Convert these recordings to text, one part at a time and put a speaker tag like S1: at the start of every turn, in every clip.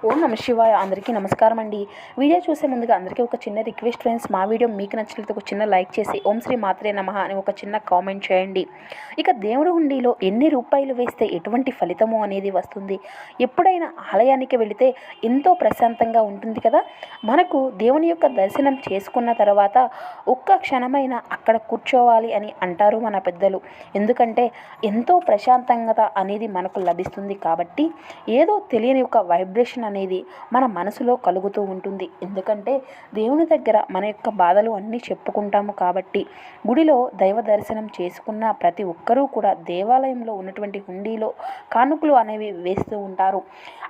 S1: ఓం నమ శివాయ. అందరికీ నమస్కారం అండి. వీడియో చూసే ముందుగా అందరికీ ఒక చిన్న రిక్వెస్ట్ ఫ్రెండ్స్, మా వీడియో మీకు నచ్చినట్లయితే ఒక చిన్న లైక్ చేసి ఓం శ్రీ మాత్రే నమః అని ఒక చిన్న కామెంట్ చేయండి. ఇక దేవుడి హుండీలో ఎన్ని రూపాయలు వేస్తే ఎటువంటి ఫలితము అనేది వస్తుంది. ఎప్పుడైనా ఆలయానికి వెళితే ఎంతో ప్రశాంతంగా ఉంటుంది కదా. మనకు దేవుని యొక్క దర్శనం చేసుకున్న తర్వాత ఒక్క క్షణమైన అక్కడ కూర్చోవాలి అని అంటారు మన పెద్దలు. ఎందుకంటే ఎంతో ప్రశాంతత అనేది మనకు లభిస్తుంది కాబట్టి ఏదో తెలియని ఒక వైబ్రేషన్ అనేది మన మనసులో కలుగుతూ ఉంటుంది. ఎందుకంటే దేవుని దగ్గర మన యొక్క బాధలు అన్నీ చెప్పుకుంటాము కాబట్టి. గుడిలో దైవ దర్శనం చేసుకున్న ప్రతి ఒక్కరూ కూడా దేవాలయంలో ఉన్నటువంటి హుండీలో కానుకలు అనేవి వేస్తూ ఉంటారు.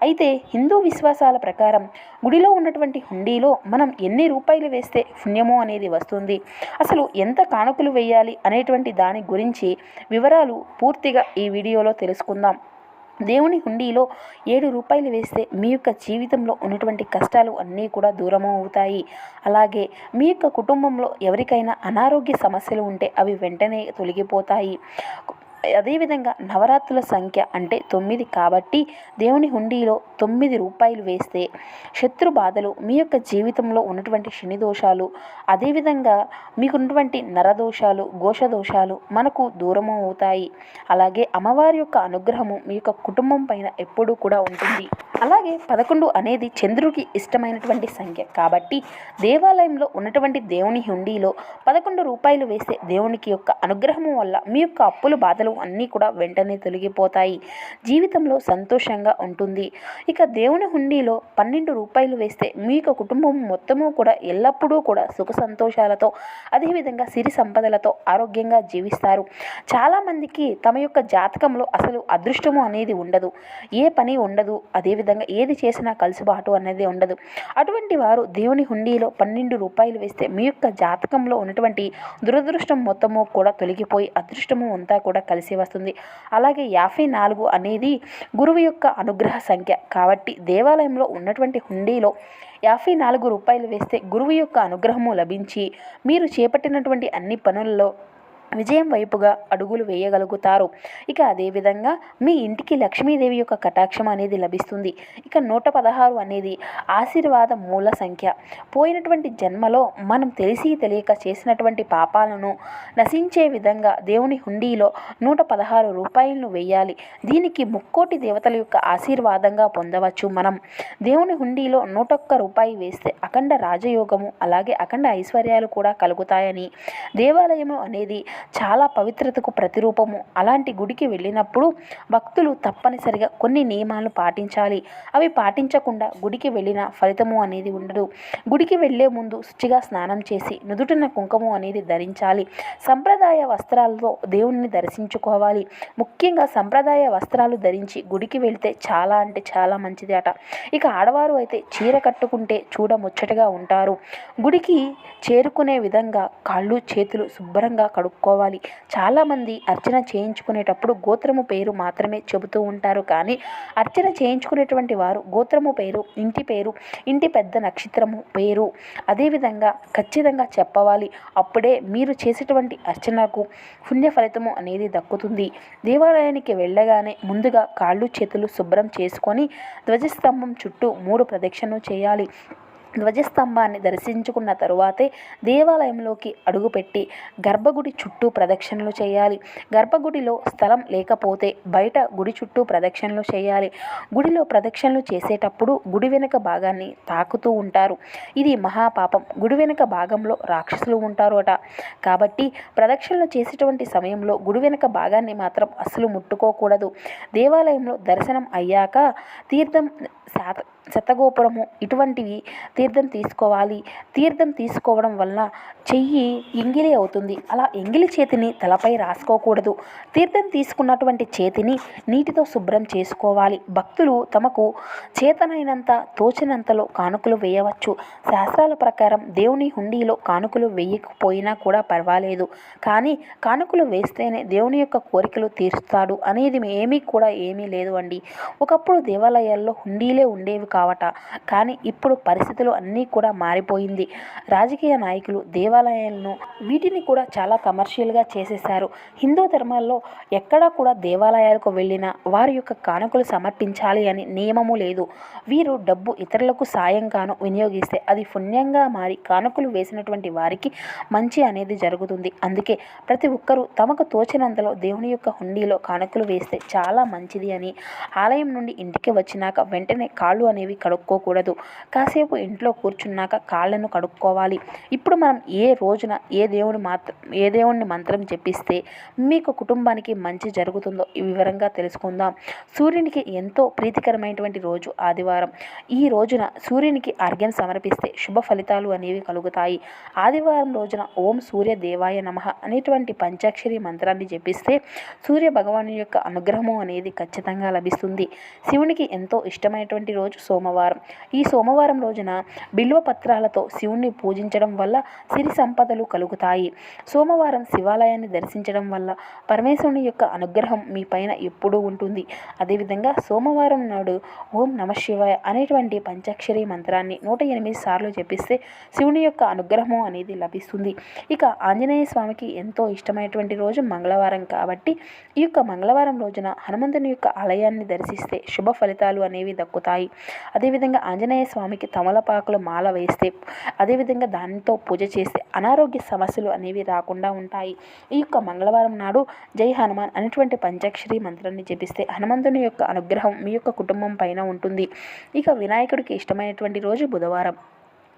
S1: అయితే హిందూ విశ్వాసాల ప్రకారం గుడిలో ఉన్నటువంటి హుండీలో మనం ఎన్ని రూపాయలు వేస్తే పుణ్యము అనేది వస్తుంది, అసలు ఎంత కానుకలు వేయాలి అనేటువంటి దాని గురించి వివరాలు పూర్తిగా ఈ వీడియోలో తెలుసుకుందాం. దేవుని హుండీలో 7 రూపాయలు వేస్తే మీ యొక్క జీవితంలో ఉన్నటువంటి కష్టాలు అన్నీ కూడా దూరము అవుతాయి. అలాగే మీ యొక్క కుటుంబంలో ఎవరికైనా అనారోగ్య సమస్యలు ఉంటే అవి వెంటనే తొలగిపోతాయి. అదేవిధంగా నవరాత్రుల సంఖ్య అంటే 9 కాబట్టి దేవుని హుండీలో 9 రూపాయలు వేస్తే శత్రు బాధలు, మీ యొక్క జీవితంలో ఉన్నటువంటి శని దోషాలు, అదేవిధంగా మీకున్నటువంటి నరదోషాలు, ఘోషదోషాలు మనకు దూరము అవుతాయి. అలాగే అమ్మవారి యొక్క అనుగ్రహము మీ యొక్క కుటుంబం పైన ఎప్పుడూ కూడా ఉంటుంది. అలాగే 11 అనేది చంద్రుడికి ఇష్టమైనటువంటి సంఖ్య కాబట్టి దేవాలయంలో ఉన్నటువంటి దేవుని హుండీలో 11 రూపాయలు వేస్తే దేవునికి యొక్క అనుగ్రహము వల్ల మీ యొక్క అప్పుల బాధలు అన్నీ కూడా వెంటనే తొలగిపోతాయి. జీవితంలో సంతోషంగా ఉంటుంది. ఇక దేవుని హుండీలో 12 రూపాయలు వేస్తే మీ యొక్క కుటుంబం మొత్తము కూడా ఎల్లప్పుడూ కూడా సుఖ సంతోషాలతో, అదేవిధంగా సిరి సంపదలతో ఆరోగ్యంగా జీవిస్తారు. చాలామందికి తమ యొక్క జాతకంలో అసలు అదృష్టము అనేది ఉండదు, ఏ పని ఉండదు, అదేవిధంగా ఏది చేసినా కలిసిబాటు అనేది ఉండదు. అటువంటి వారు దేవుని హుండీలో 12 రూపాయలు వేస్తే మీ యొక్క జాతకంలో ఉన్నటువంటి దురదృష్టం మొత్తము కూడా తొలగిపోయి అదృష్టము అంతా కూడా కలిసి వస్తుంది. అలాగే 54 అనేది గురువు యొక్క అనుగ్రహ సంఖ్య కాబట్టి దేవాలయంలో ఉన్నటువంటి హుండీలో 54 రూపాయలు వేస్తే గురువు యొక్క అనుగ్రహము లభించి మీరు చేపట్టినటువంటి అన్ని పనుల్లో విజయం వైపుగా అడుగులు వేయగలుగుతారు. ఇక అదేవిధంగా మీ ఇంటికి లక్ష్మీదేవి యొక్క కటాక్షం అనేది లభిస్తుంది. ఇక 116 అనేది ఆశీర్వాద మూల సంఖ్య. పోయినటువంటి జన్మలో మనం తెలిసి తెలియక చేసినటువంటి పాపాలను నశించే విధంగా దేవుని హుండీలో 116 రూపాయలను వేయాలి. దీనికి ముక్కోటి దేవతల యొక్క ఆశీర్వాదంగా పొందవచ్చు. మనం దేవుని హుండీలో 101 రూపాయి వేస్తే అఖండ రాజయోగము, అలాగే అఖండ ఐశ్వర్యాలు కూడా కలుగుతాయని, దేవాలయము అనేది చాలా పవిత్రతకు ప్రతిరూపము. అలాంటి గుడికి వెళ్ళినప్పుడు భక్తులు తప్పనిసరిగా కొన్ని నియమాలు పాటించాలి. అవి పాటించకుండా గుడికి వెళ్ళిన ఫలితము అనేది ఉండదు. గుడికి వెళ్ళే ముందు శుచిగా స్నానం చేసి నుదుటిన కుంకుమ అనేది ధరించాలి. సంప్రదాయ వస్త్రాలతో దేవుణ్ణి దర్శించుకోవాలి. ముఖ్యంగా సంప్రదాయ వస్త్రాలు ధరించి గుడికి వెళ్తే చాలా అంటే చాలా మంచిది అట. ఇక ఆడవారు అయితే చీర కట్టుకుంటే చూడముచ్చటగా ఉంటారు. గుడికి చేరుకునే విధంగా కాళ్ళు చేతులు శుభ్రంగా కడుక్కోవాలి. చాలామంది అర్చన చేయించుకునేటప్పుడు గోత్రము పేరు మాత్రమే చెబుతూ ఉంటారు. కానీ అర్చన చేయించుకునేటువంటి వారు గోత్రము పేరు, ఇంటి పేరు, ఇంటి పెద్ద నక్షత్రము పేరు అదేవిధంగా ఖచ్చితంగా చెప్పవాలి. అప్పుడే మీరు చేసేటువంటి అర్చనకు పుణ్య ఫలితము అనేది దక్కుతుంది. దేవాలయానికి వెళ్ళగానే ముందుగా కాళ్ళు చేతులు శుభ్రం చేసుకొని ధ్వజస్తంభం చుట్టూ 3 ప్రదక్షిణలు చేయాలి. ధ్వజస్తంభాన్ని దర్శించుకున్న తరువాతే దేవాలయంలోకి అడుగుపెట్టి గర్భగుడి చుట్టూ ప్రదక్షిణలు చేయాలి. గర్భగుడిలో స్థలం లేకపోతే బయట గుడి చుట్టూ ప్రదక్షిణలు చేయాలి. గుడిలో ప్రదక్షిణలు చేసేటప్పుడు గుడి వెనుక భాగాన్ని తాకుతూ ఉంటారు. ఇది మహాపాపం. గుడి వెనుక భాగంలో రాక్షసులు ఉంటారు అట. కాబట్టి ప్రదక్షిణలు చేసేటువంటి సమయంలో గుడి వెనుక భాగాన్ని మాత్రం అస్సలు ముట్టుకోకూడదు. దేవాలయంలో దర్శనం అయ్యాక తీర్థం, శతగోపురము ఇటువంటివి తీర్థం తీసుకోవాలి. తీర్థం తీసుకోవడం వల్ల చెయ్యి ఎంగిలి అవుతుంది. అలా ఎంగిలి చేతిని తలపై రాసుకోకూడదు. తీర్థం తీసుకున్నటువంటి చేతిని నీటితో శుభ్రం చేసుకోవాలి. భక్తులు తమకు చేతనైనంత తోచినంతలో కానుకలు వేయవచ్చు. శాస్త్రాల ప్రకారం దేవుని హుండీలో కానుకలు వేయకపోయినా కూడా పర్వాలేదు, కానీ కానుకలు వేస్తేనే దేవుని యొక్క కోరికలు తీరుస్తాడు అనేది ఏమీ లేదు అండి. ఒకప్పుడు దేవాలయాల్లో హుండీలే ఉండేవి కావట. కానీ ఇప్పుడు పరిస్థితులు కోరికలు అన్నీ కూడా మారిపోయింది. రాజకీయ నాయకులు దేవాలయాలను వీటిని కూడా చాలా కమర్షియల్గా చేసేశారు. హిందూ ధర్మాల్లో ఎక్కడా కూడా దేవాలయాలకు వెళ్ళినా వారి యొక్క కానుకలు సమర్పించాలి అని నియమము లేదు. వీరు డబ్బు ఇతరులకు సాయంగాను వినియోగిస్తే అది పుణ్యంగా మారి కానుకలు వేసినటువంటి వారికి మంచి అనేది జరుగుతుంది. అందుకే ప్రతి ఒక్కరూ తమకు తోచినంతలో దేవుని యొక్క హుండీలో కానుకలు వేస్తే చాలా మంచిది అని, ఆలయం నుండి ఇంటికి వచ్చినాక వెంటనే కాళ్ళు అనేవి కడుక్కోకూడదు. కాసేపు ఇంట్లో కూర్చున్నాక కాళ్ళను కడుక్కోవాలి. ఇప్పుడు మనం ఏ రోజున ఏ దేవుని మంత్రం జపిస్తే మీకు కుటుంబానికి మంచి జరుగుతుందో ఈ వివరంగా తెలుసుకుందాం. సూర్యునికి ఎంతో ప్రీతికరమైనటువంటి రోజు ఆదివారం. ఈ రోజున సూర్యునికి అర్ఘ్యం సమర్పిస్తే శుభ ఫలితాలు అనేవి కలుగుతాయి. ఆదివారం రోజున ఓం సూర్య దేవాయ నమః అనేటువంటి పంచాక్షరి మంత్రాన్ని జపిస్తే సూర్య భగవాను యొక్క అనుగ్రహము అనేది ఖచ్చితంగా లభిస్తుంది. శివునికి ఎంతో ఇష్టమైనటువంటి రోజు సోమవారం. ఈ సోమవారం రోజున బిల్వ పత్రాలతో శివుణ్ణి పూజించడం వల్ల సిరి సంపదలు కలుగుతాయి. సోమవారం శివాలయాన్ని దర్శించడం వల్ల పరమేశ్వరుని యొక్క అనుగ్రహం మీ పైన ఎప్పుడూ ఉంటుంది. అదేవిధంగా సోమవారం నాడు ఓం నమ శివాయ అనేటువంటి పంచాక్షరి మంత్రాన్ని 108 సార్లు జపిస్తే శివుని యొక్క అనుగ్రహము అనేది లభిస్తుంది. ఇక ఆంజనేయ స్వామికి ఎంతో ఇష్టమైనటువంటి రోజు మంగళవారం కాబట్టి ఈ యొక్క మంగళవారం రోజున హనుమంతుని యొక్క ఆలయాన్ని దర్శిస్తే శుభ ఫలితాలు అనేవి దక్కుతాయి. అదేవిధంగా ఆంజనేయ స్వామికి తమలపాకుల మాల వేస్తే, అదేవిధంగా దానితో పూజ చేస్తే అనారోగ్య సమస్యలు అనేవి రాకుండా ఉంటాయి. ఈ యొక్క మంగళవారం నాడు జై హనుమాన్ అనేటువంటి పంచాక్షరి మంత్రాన్ని జపిస్తే హనుమంతుని యొక్క అనుగ్రహం మీ యొక్క కుటుంబం పైన ఉంటుంది. ఇక వినాయకుడికి ఇష్టమైనటువంటి రోజు బుధవారం.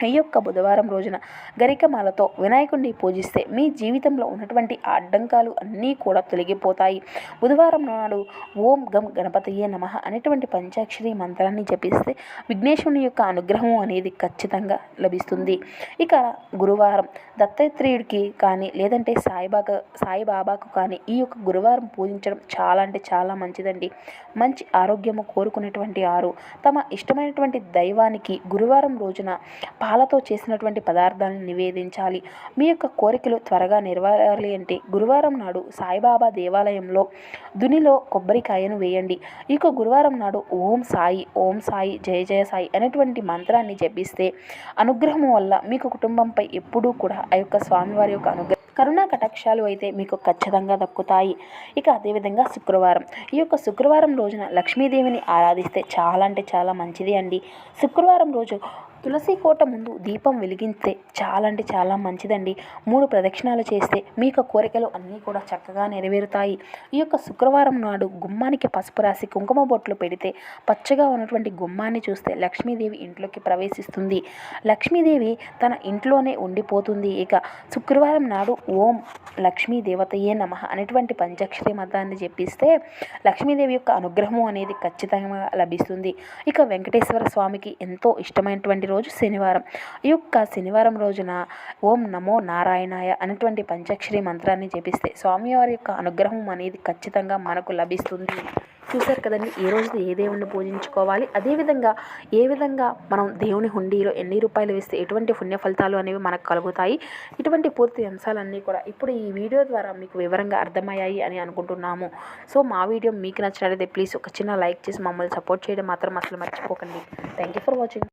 S1: ఈ యొక్క బుధవారం రోజున గరికమాలతో వినాయకుడిని పూజిస్తే మీ జీవితంలో ఉన్నటువంటి అడ్డంకాలు అన్నీ కూడా తొలగిపోతాయి. బుధవారం నాడు ఓం గం గణపతయే నమః అనేటువంటి పంచాక్షరి మంత్రాన్ని జపిస్తే విఘ్నేశ్వరుని యొక్క అనుగ్రహం అనేది ఖచ్చితంగా లభిస్తుంది. ఇక గురువారం దత్తాత్రేయుడికి కానీ లేదంటే సాయిబాబాకు కానీ ఈ యొక్క గురువారం పూజించడం చాలా అంటే చాలా మంచిదండి. మంచి ఆరోగ్యము కోరుకునేటువంటి వారు తమ ఇష్టమైనటువంటి దైవానికి గురువారం రోజున పాలతో చేసినటువంటి పదార్థాలను నివేదించాలి. మీ యొక్క కోరికలు త్వరగా నెరవేరాలి అంటే గురువారం నాడు సాయిబాబా దేవాలయంలో దునిలో కొబ్బరికాయను వేయండి. ఈ యొక్క గురువారం నాడు ఓం సాయి జయ జయ సాయి అనేటువంటి మంత్రాన్ని జపిస్తే అనుగ్రహం వల్ల మీకు కుటుంబంపై ఎప్పుడూ కూడా ఆ యొక్క స్వామివారి యొక్క కరుణా కటాక్షాలు అయితే మీకు ఖచ్చితంగా దక్కుతాయి. ఇక అదేవిధంగా శుక్రవారం. ఈ యొక్క శుక్రవారం రోజున లక్ష్మీదేవిని ఆరాధిస్తే చాలా అంటే చాలా మంచిది అండి. శుక్రవారం రోజు తులసి కోట ముందు దీపం వెలిగిస్తే చాలా అంటే చాలా మంచిదండి. 3 ప్రదక్షిణాలు చేస్తే మీ యొక్క కోరికలు అన్నీ కూడా చక్కగా నెరవేరుతాయి. ఈ యొక్క శుక్రవారం నాడు గుమ్మానికి పసుపు రాసి కుంకుమ బొట్లు పెడితే పచ్చగా ఉన్నటువంటి గుమ్మాన్ని చూస్తే లక్ష్మీదేవి ఇంట్లోకి ప్రవేశిస్తుంది. లక్ష్మీదేవి తన ఇంట్లోనే ఉండిపోతుంది. ఇక శుక్రవారం నాడు ఓం లక్ష్మీ దేవతయే నమః అనేటువంటి పంచాక్షరి మంత్రాన్ని జపిస్తే లక్ష్మీదేవి యొక్క అనుగ్రహం అనేది ఖచ్చితంగా లభిస్తుంది. ఇక వెంకటేశ్వర స్వామికి ఎంతో ఇష్టమైనటువంటి రోజు శనివారం. ఈ యొక్క శనివారం రోజున ఓం నమో నారాయణాయ అనేటువంటి పంచాక్షరి మంత్రాన్ని జపిస్తే స్వామివారి యొక్క అనుగ్రహం అనేది ఖచ్చితంగా మనకు లభిస్తుంది. చూశారు కదండి, ఏ రోజు ఏ దేవుణ్ణి పూజించుకోవాలి, అదేవిధంగా ఏ విధంగా మనం దేవుని హుండీలో ఎన్ని రూపాయలు వేస్తే ఎటువంటి పుణ్య ఫలితాలు అనేవి మనకు కలుగుతాయి. ఇటువంటి పూర్తి అంశాలన్నీ కూడా ఇప్పుడు ఈ వీడియో ద్వారా మీకు వివరంగా అర్థమయ్యాయి అని అనుకుంటున్నాము. సో మా వీడియో మీకు నచ్చినట్లయితే ప్లీజ్ ఒక చిన్న లైక్ చేసి మమ్మల్ని సపోర్ట్ చేయడం మాత్రం అసలు మర్చిపోకండి. Thank you for watching.